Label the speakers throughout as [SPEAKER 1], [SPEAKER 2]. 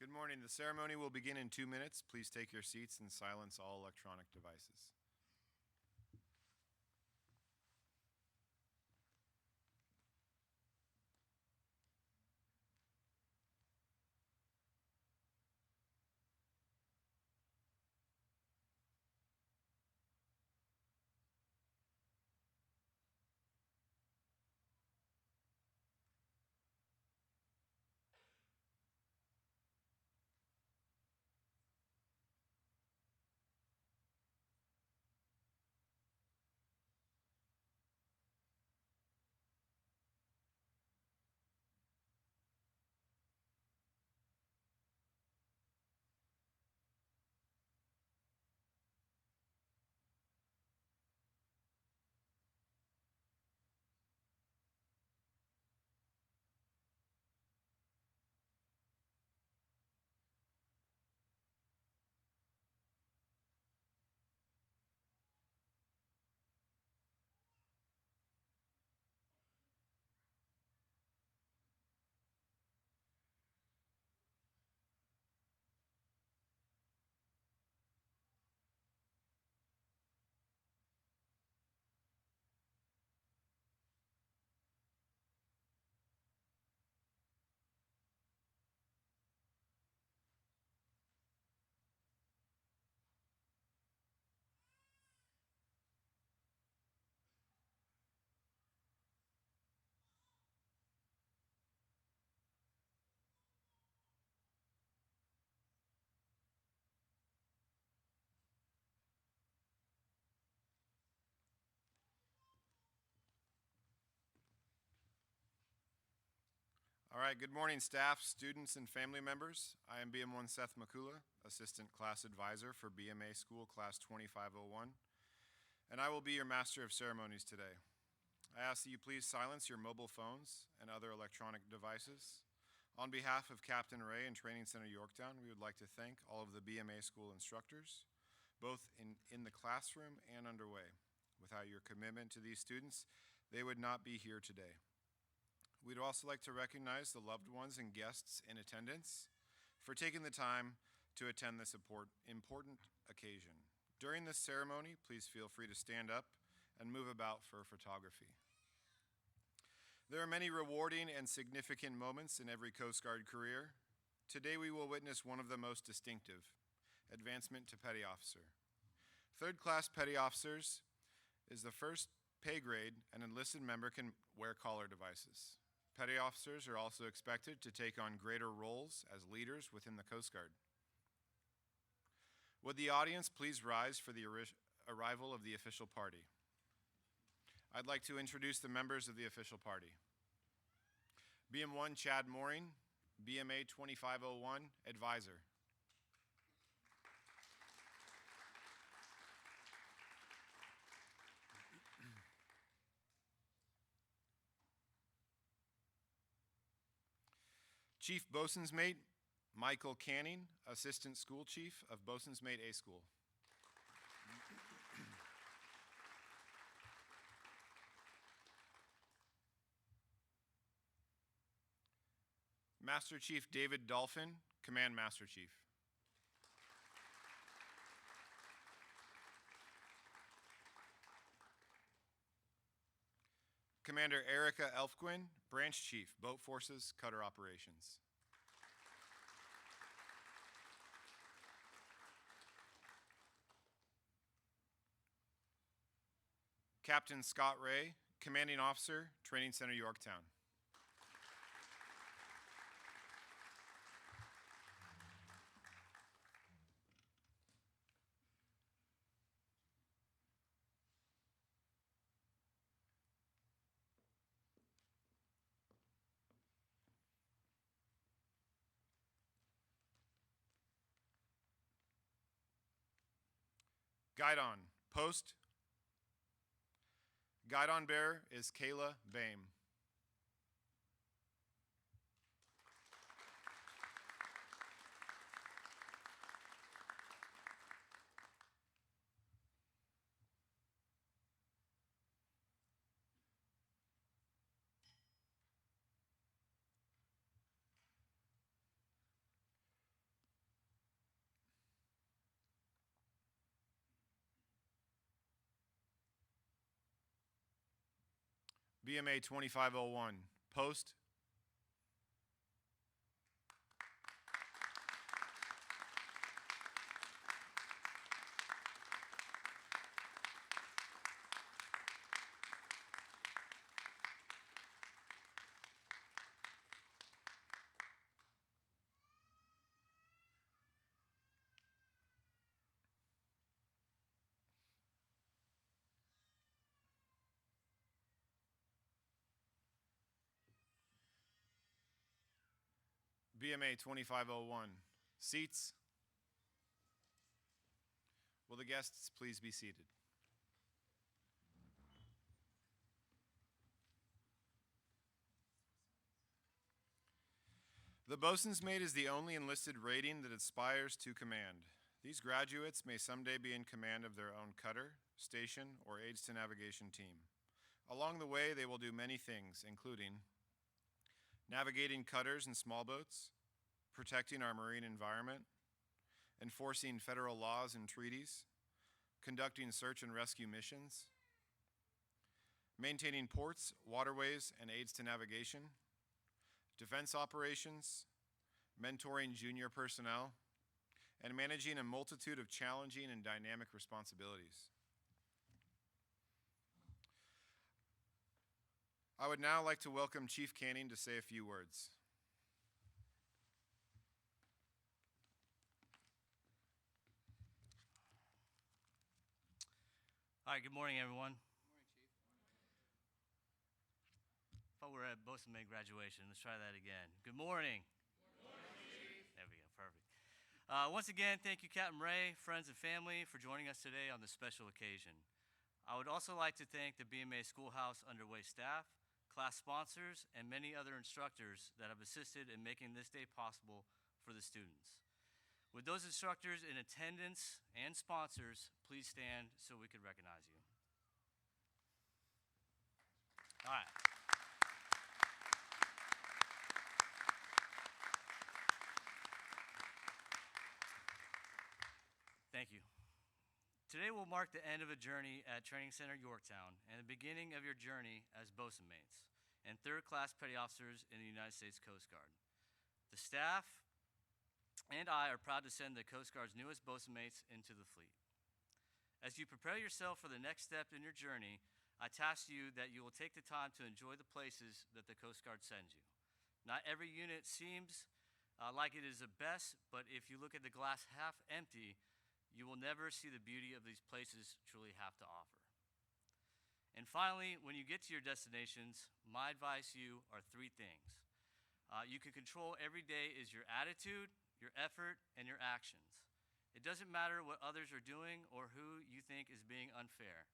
[SPEAKER 1] Good morning. The ceremony will begin in 2 minutes. Please take your seats and silence all electronic devices. All right, good morning, staff, students, and family members. I am BM1 Seth Makula, Assistant Class Advisor for BMA School Class 2501, and I will be your Master of Ceremonies today. I ask that you please silence your mobile phones and other electronic devices. On behalf of Captain Ray and Training Center Yorktown, we would like to thank all of the BMA school instructors, both in the classroom and underway. Without your commitment to these students, they would not be here today. We'd also like to recognize the loved ones and guests in attendance for taking the time to attend this important occasion. During this ceremony, please feel free to stand up and move about for photography. There are many rewarding and significant moments in every Coast Guard career. Today we will witness one of the most distinctive, advancement to Petty Officer. Third-class Petty Officers is the first pay grade an enlisted member can wear collar devices. Petty officers are also expected to take on greater roles as leaders within the Coast Guard. Would the audience please rise for the arrival of the official party? I'd like to introduce the members of the official party. BM1 Chad Mooring, BMA 2501 Advisor. Chief Bosun's Mate, Michael Canning, Assistant School Chief of Bosun's Mate A School. Master Chief David Dolphin, Command Master Chief. Commander Erica Elfquin, Branch Chief, Boat Forces, Cutter Operations. Captain Scott Ray, Commanding Officer, Training Center Yorktown. Guidon, Post. Guidon bearer is Kayla Bame. BMA 2501, post. BMA 2501, seats. Will the guests please be seated? The bosun's mate is the only enlisted rating that aspires to command. These graduates may someday be in command of their own cutter, station, or aids to navigation team. Along the way, they will do many things, including navigating cutters and small boats, protecting our marine environment, enforcing federal laws and treaties, conducting search and rescue missions, maintaining ports, waterways, and aids to navigation, defense operations, mentoring junior personnel, and managing a multitude of challenging and dynamic responsibilities. I would now like to welcome Chief Canning to say a few words.
[SPEAKER 2] All right, good morning, everyone. Good morning, Chief. Thought we were at bosun mate graduation. Let's try that again. Good morning.
[SPEAKER 3] Good morning, Chief.
[SPEAKER 2] There we go, perfect. Once again, thank you, Captain Ray, friends and family, for joining us today on this special occasion. I would also like to thank the BMA Schoolhouse Underway staff, class sponsors, and many other instructors that have assisted in making this day possible for the students. With those instructors in attendance and sponsors, please stand so we can recognize you. All right. Thank you. Today will mark the end of a journey at Training Center Yorktown and the beginning of your journey as bosun mates and third-class petty officers in the United States Coast Guard. The staff and I are proud to send the Coast Guard's newest bosun mates into the fleet. As you prepare yourself for the next step in your journey, I task you that you will take the time to enjoy the places that the Coast Guard sends you. Not every unit seems like it is the best, but if you look at the glass half empty, you will never see the beauty of these places truly have to offer. And finally, when you get to your destinations, my advice to you are three things. You can control every day is your attitude, your effort, and your actions. It doesn't matter what others are doing or who you think is being unfair.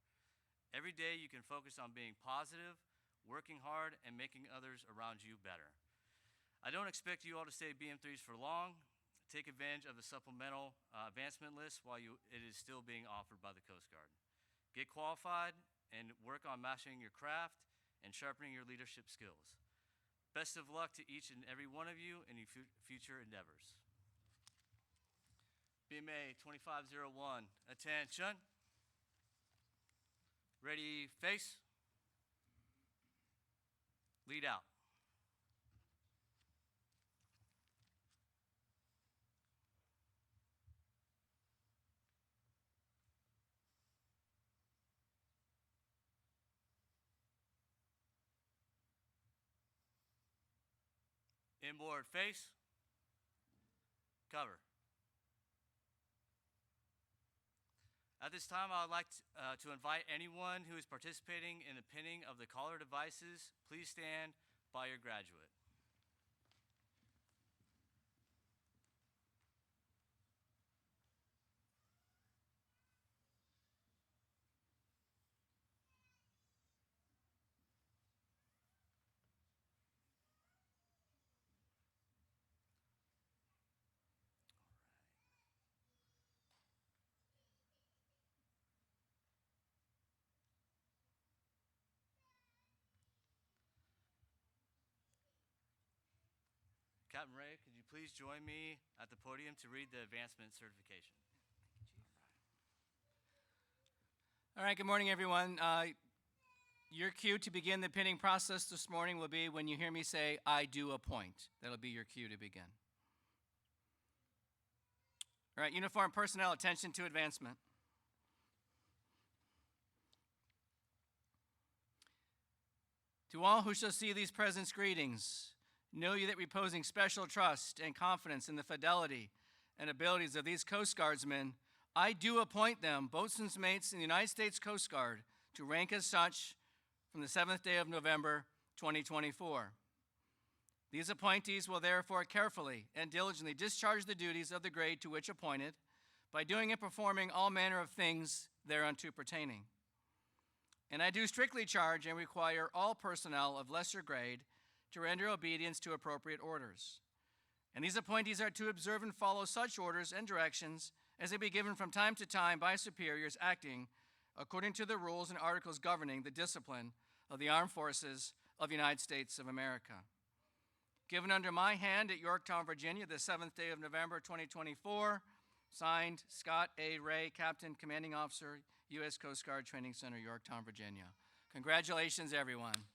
[SPEAKER 2] Every day you can focus on being positive, working hard, and making others around you better. I don't expect you all to stay BM3s for long. Take advantage of the supplemental advancement list while it is still being offered by the Coast Guard. Get qualified and work on mastering your craft and sharpening your leadership skills. Best of luck to each and every one of you in your future endeavors. BMA 2501, attention. Ready, face. Lead out. Inboard face. Cover. At this time, I would like to invite anyone who is participating in the pinning of the collar devices, please stand by your graduate. Captain Ray, could you please join me at the podium to read the advancement certification?
[SPEAKER 3] All right, good morning, everyone.
[SPEAKER 4] Your cue to begin the pinning process this morning will be when you hear me say, "I do appoint." That'll be your cue to begin. All right, uniform personnel, attention to advancement. To all who shall see these presents, greetings. Know ye that reposing special trust and confidence in the fidelity and abilities of these Coast Guardsmen, I do appoint them boatswain's mates in the United States Coast Guard to rank as such from the 7th day of November, 2024. These appointees will therefore carefully and diligently discharge the duties of the grade to which appointed by doing and performing all manner of things thereunto pertaining. And I do strictly charge and require all personnel of lesser grade to render obedience to appropriate orders. And these appointees are to observe and follow such orders and directions as they be given from time to time by superiors acting according to the rules and articles governing the discipline of the Armed Forces of the United States of America. Given under my hand at Yorktown, Virginia, the 7th day of November, 2024, signed, Scott A. Ray, Captain, Commanding Officer, U.S. Coast Guard Training Center, Yorktown, Virginia. Congratulations, everyone.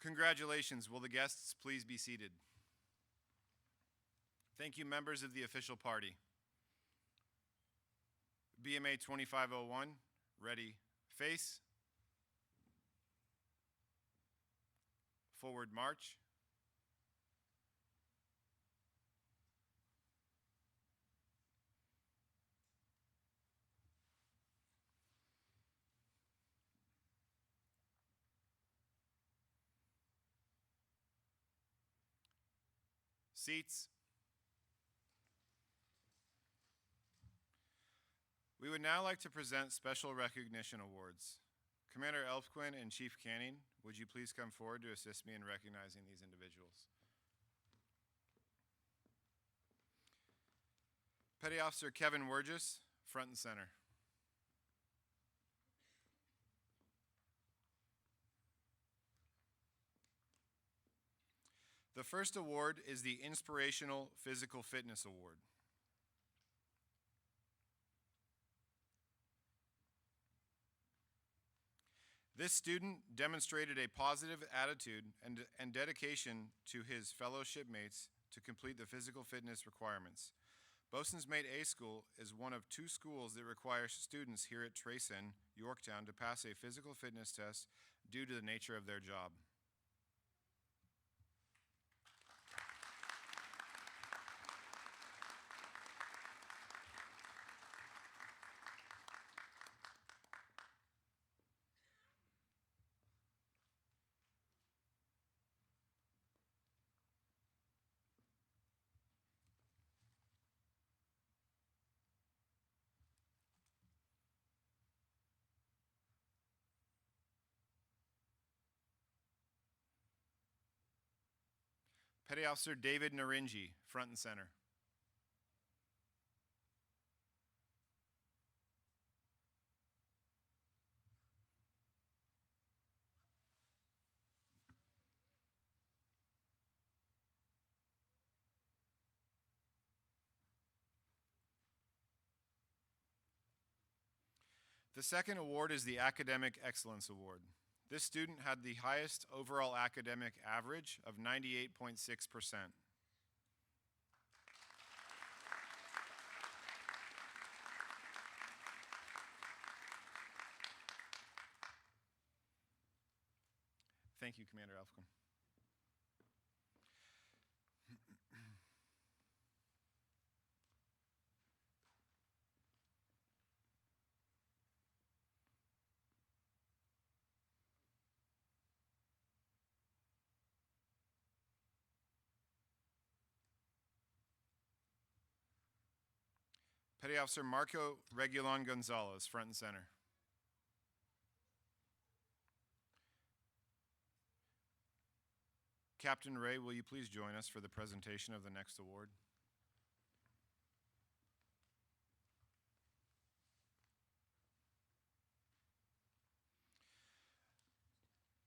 [SPEAKER 1] Congratulations. Will the guests please be seated? Thank you, members of the official party. BMA 2501, ready, face. Forward march. Seats. We would now like to present special recognition awards. Commander Elfquin and Chief Canning, would you please come forward to assist me in recognizing these individuals? Petty Officer Kevin Wurgis, front and center. The first award is the Inspirational Physical Fitness Award. This student demonstrated a positive attitude and dedication to his fellow shipmates to complete the physical fitness requirements. Boatswain's Mate A School is one of 2 schools that require students here at Trayson, Yorktown, to pass a physical fitness test due to the nature of their job. Petty Officer David Narinji, front and center. The second award is the Academic Excellence Award. This student had the highest overall academic average of 98.6%. Thank you, Commander Alfcom. Petty Officer Marco Regulon Gonzalez, front and center. Captain Ray, will you please join us for the presentation of the next award?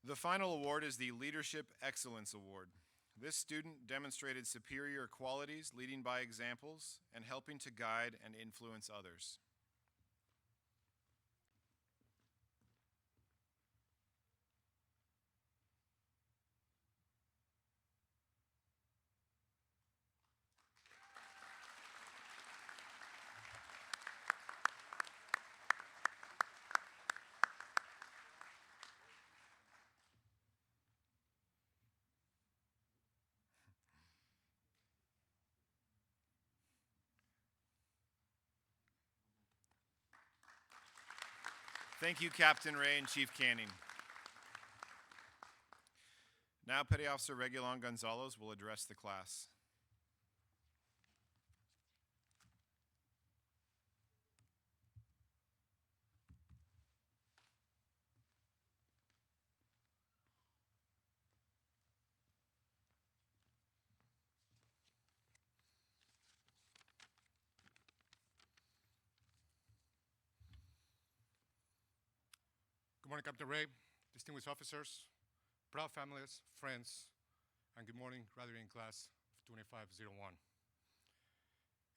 [SPEAKER 1] The final award is the Leadership Excellence Award. This student demonstrated superior qualities, leading by examples, and helping to guide and influence others. Thank you, Captain Ray and Chief Canning. Now, Petty Officer Regulon Gonzalez will address the class.
[SPEAKER 5] Good morning, Captain Ray, distinguished officers, proud families, friends, and good morning, graduating class of 2501.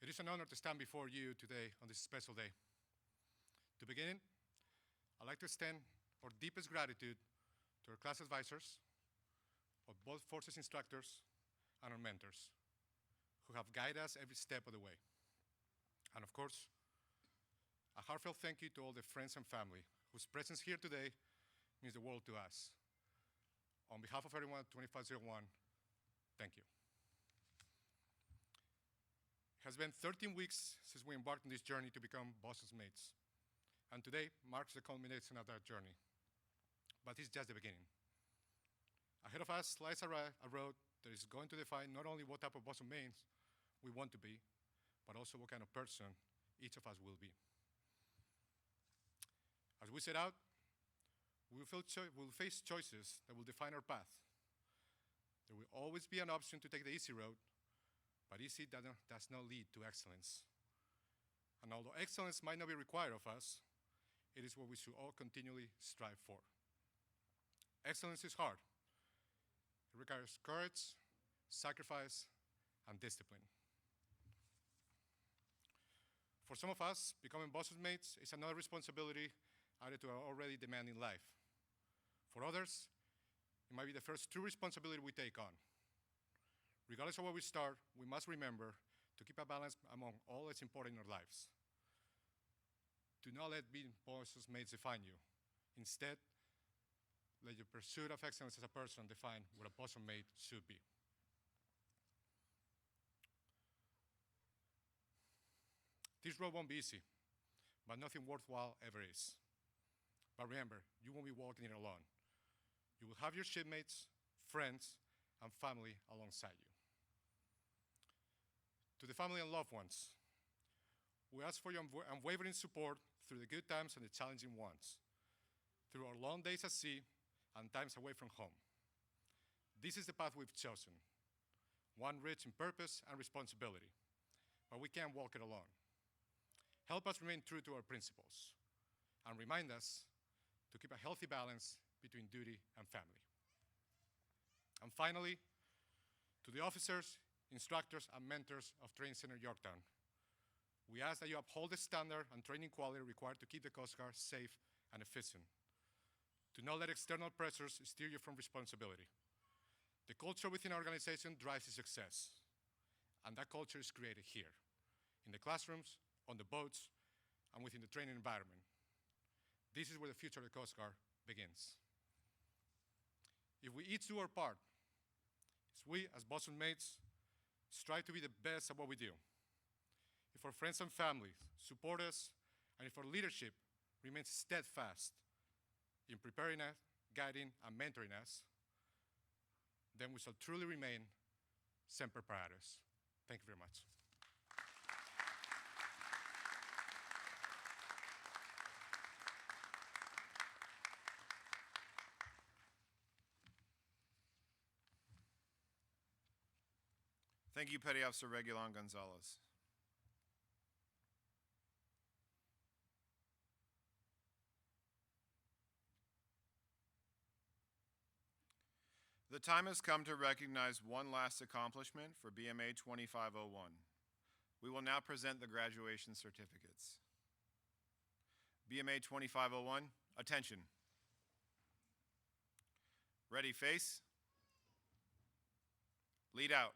[SPEAKER 5] It is an honor to stand before you today on this special day. To begin, I'd like to extend our deepest gratitude to our class advisors, of both forces instructors, and our mentors, who have guided us every step of the way. And of course, a heartfelt thank you to all the friends and family whose presence here today means the world to us. On behalf of everyone at 2501, thank you. It has been 13 weeks since we embarked on this journey to become boss's mates, and today marks the culmination of that journey. But it's just the beginning. Ahead of us lies a road that is going to define not only what type of boss of mates we want to be, but also what kind of person each of us will be. As we set out, we will face choices that will define our path. There will always be an option to take the easy road, but easy does not lead to excellence. And although excellence might not be required of us, it is what we should all continually strive for. Excellence is hard. It requires courage, sacrifice, and discipline. For some of us, becoming boss's mates is another responsibility added to our already demanding life. For others, it might be the first true responsibility we take on. Regardless of where we start, we must remember to keep a balance among all that's important in our lives. Do not let being boss's mates define you. Instead, let your pursuit of excellence as a person define what a boss's mate should be. This road won't be easy, but nothing worthwhile ever is. But remember, you won't be walking it alone. You will have your shipmates, friends, and family alongside you. To the family and loved ones, we ask for your unwavering support through the good times and the challenging ones, through our long days at sea and times away from home. This is the path we've chosen. one rich in purpose and responsibility, but we can't walk it alone. Help us remain true to our principles and remind us to keep a healthy balance between duty and family. And finally, to the officers, instructors, and mentors of Training Center Yorktown, we ask that you uphold the standard and training quality required to keep the Coast Guard safe and efficient. Do not let external pressures steer you from responsibility. The culture within our organization drives its success, and that culture is created here, in the classrooms, on the boats, and within the training environment. This is where the future of the Coast Guard begins. If we each do our part, as we, as bosun mates, strive to be the best at what we do, if our friends and family support us, and if our leadership remains steadfast in preparing us, guiding, and mentoring us, then we shall truly remain Semper Paratus. Thank you very much.
[SPEAKER 1] Thank you, Petty Officer Regulon Gonzalez. The time has come to recognize one last accomplishment for BMA 2501. We will now present the graduation certificates. BMA 2501, attention. Ready, face. Lead out.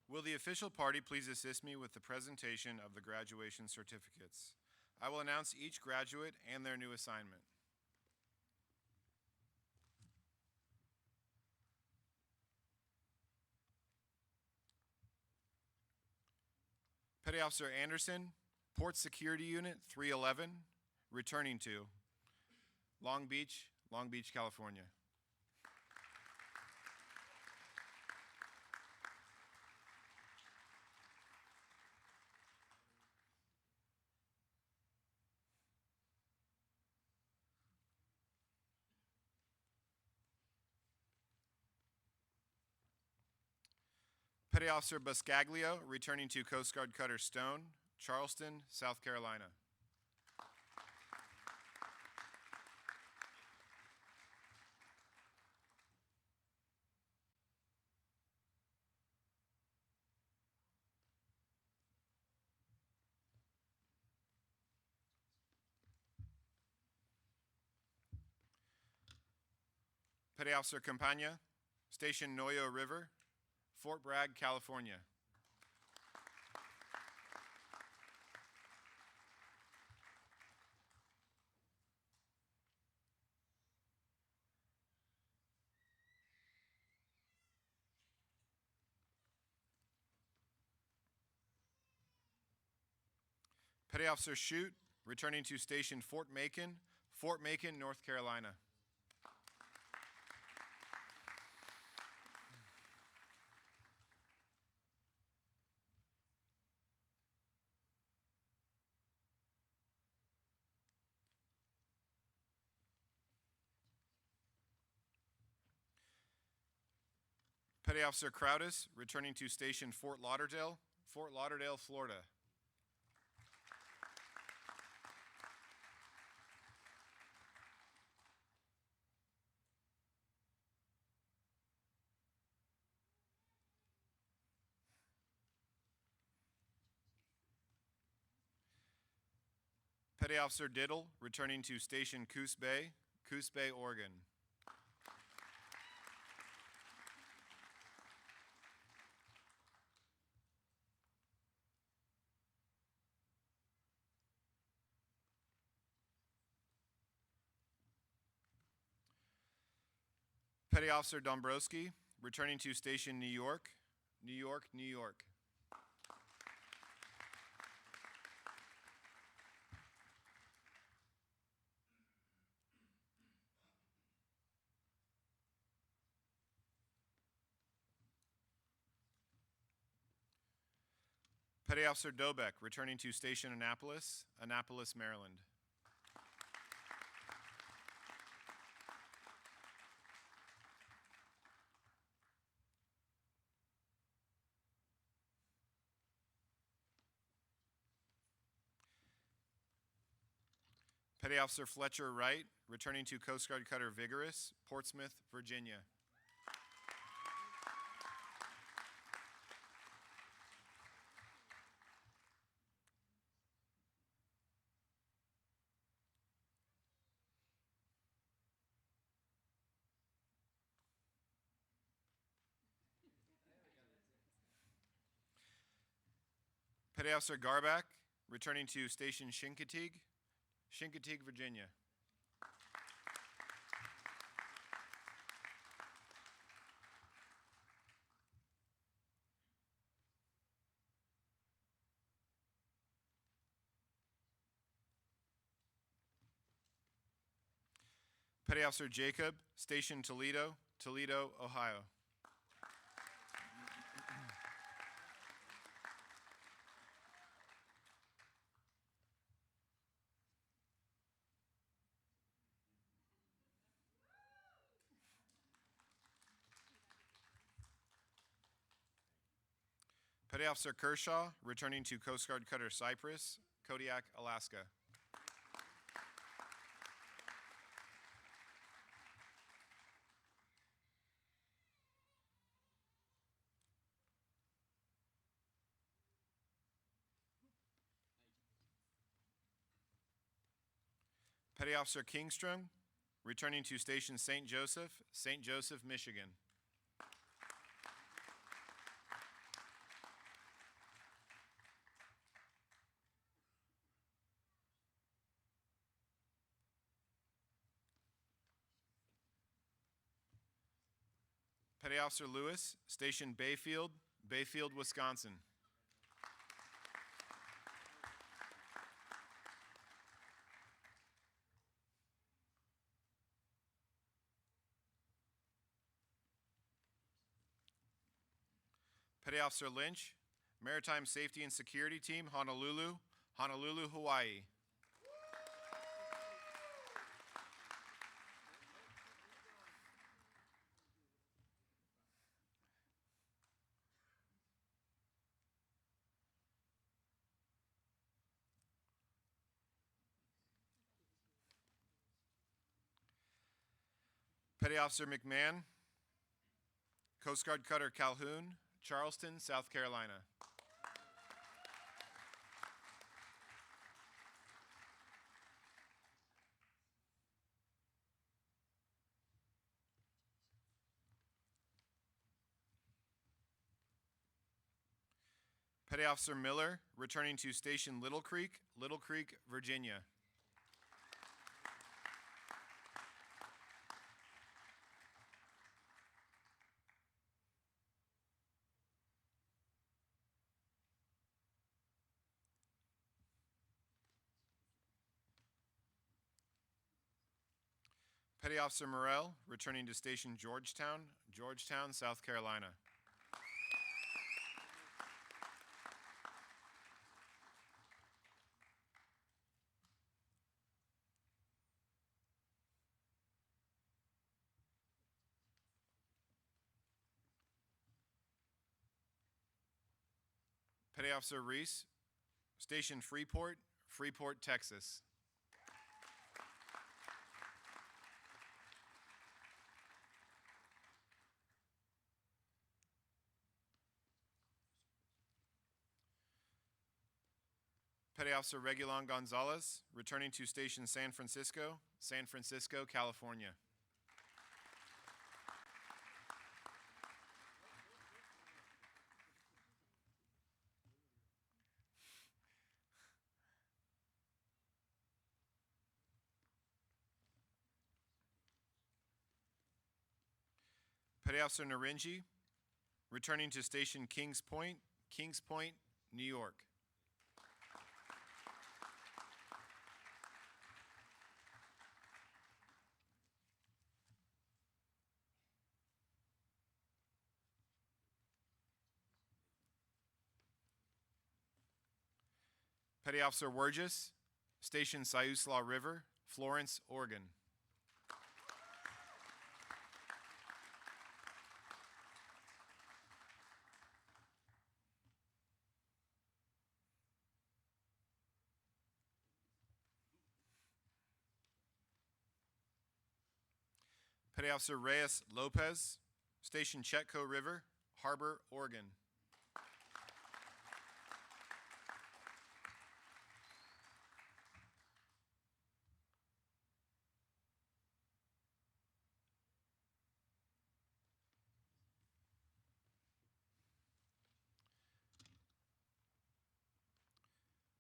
[SPEAKER 1] Will the official party please assist me with the presentation of the graduation certificates? I will announce each graduate and their new assignment. Petty Officer Anderson, Port Security Unit 311, returning to Long Beach, California. Petty Officer Buscaglio, returning to Coast Guard Cutter Stone, Charleston, South Carolina. Petty Officer Campagna, Station Noyo River, Fort Bragg, California. Petty Officer Shute, returning to Station Fort Macon, North Carolina. Petty Officer Crowdis, returning to Station Fort Lauderdale, Florida. Petty Officer Diddle, returning to Station Coos Bay, Coos Bay, Oregon. Petty Officer Dombrowski, returning to Station New York, New York, New York. Petty Officer Dobeck, returning to Station Annapolis, Annapolis, Maryland. Petty Officer Fletcher Wright, returning to Coast Guard Cutter Vigorous, Portsmouth, Virginia. Petty Officer Garback, returning to Station Chincoteague, Chincoteague, Virginia. Petty Officer Jacob, Station Toledo, Toledo, Ohio. Petty Officer Kershaw, returning to Coast Guard Cutter Cypress, Kodiak, Alaska. Petty Officer Kingstrom, returning to Station St. Joseph, Michigan. Petty Officer Lewis, Station Bayfield, Bayfield, Wisconsin. Petty Officer Lynch, Maritime Safety and Security Team, Honolulu, Honolulu, Hawaii. Petty Officer McMahon, Coast Guard Cutter Calhoun, Charleston, South Carolina. Petty Officer Miller, returning to Station Little Creek, Virginia. Petty Officer Morrell, returning to Station Georgetown, South Carolina. Petty Officer Reese, Station Freeport, Texas. Petty Officer Regulon Gonzalez, returning to Station San Francisco, California. Petty Officer Narinji, returning to Station Kings Point, New York. Petty Officer Wurgis, Station Siuslaw River, Florence, Oregon. Petty Officer Reyes Lopez, Station Chetco River, Harbor, Oregon.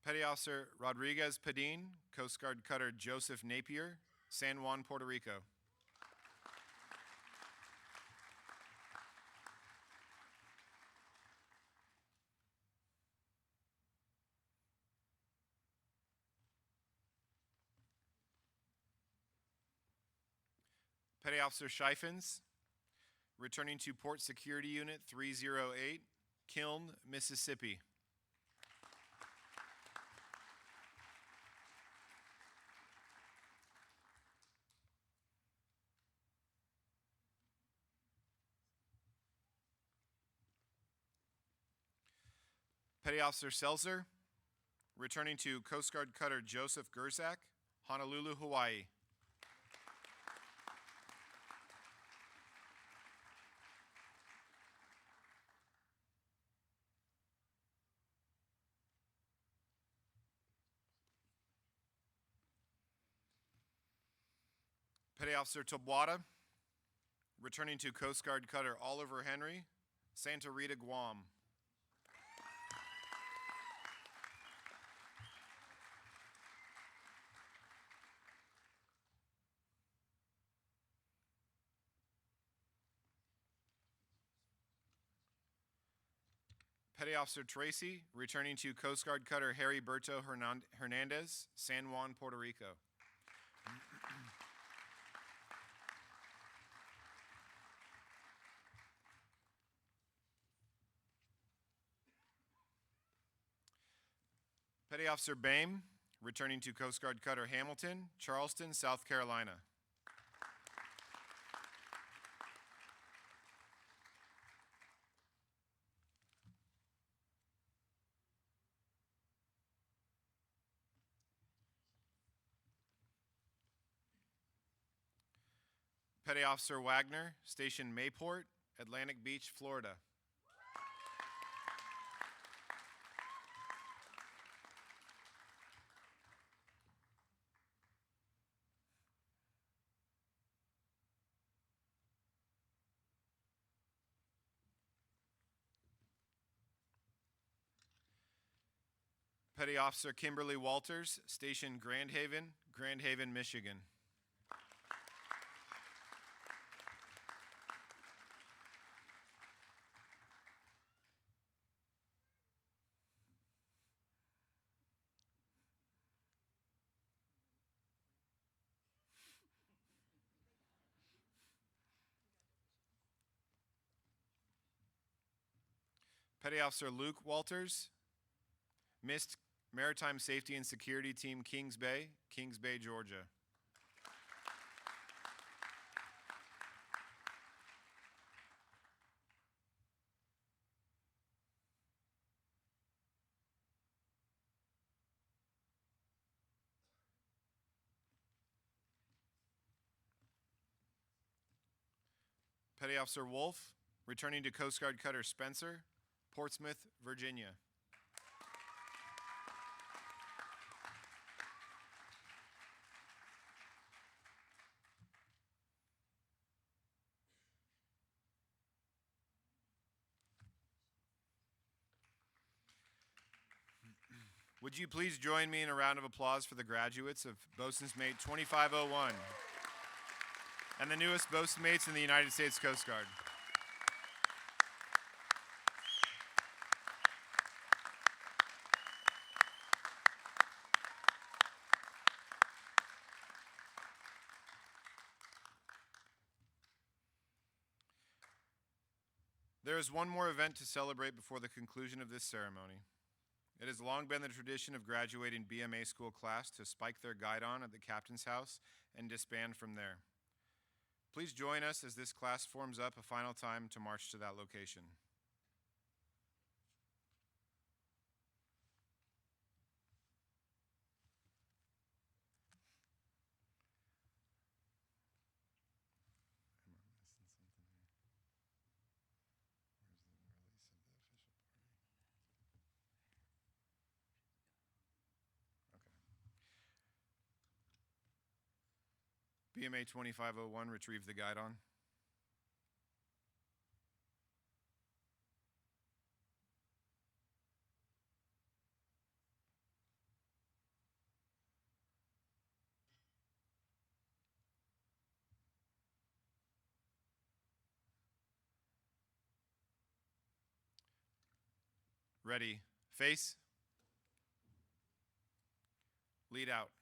[SPEAKER 1] Petty Officer Rodriguez Padin, Coast Guard Cutter Joseph Napier, San Juan, Puerto Rico. Petty Officer Scheifens, returning to Port Security Unit 308, Kiln, Mississippi. Petty Officer Seltzer, returning to Coast Guard Cutter Joseph Gerzak, Honolulu, Hawaii. Petty Officer Tobwata, returning to Coast Guard Cutter Oliver Henry, Santa Rita, Guam. Petty Officer Tracy, returning to Coast Guard Cutter Harry Berto Hernandez, San Juan, Puerto Rico. Petty Officer Bame, returning to Coast Guard Cutter Hamilton, Charleston, South Carolina. Petty Officer Wagner, Station Mayport, Atlantic Beach, Florida. Petty Officer Kimberly Walters, Station Grand Haven, Michigan. Petty Officer Luke Walters, Missed Maritime Safety and Security Team Kings Bay, Georgia. Petty Officer Wolf, returning to Coast Guard Cutter Spencer, Portsmouth, Virginia. Would you please join me in a round of applause for the graduates of Bosun's Mate 2501 and the newest bosun mates in the United States Coast Guard? There is one more event to celebrate before the conclusion of this ceremony. It has long been the tradition of graduating BMA school class to spike their guidon at the captain's house and disband from there. Please join us as this class forms up a final time to march to that location. BMA 2501, retrieve the guidon. Ready, face, lead out.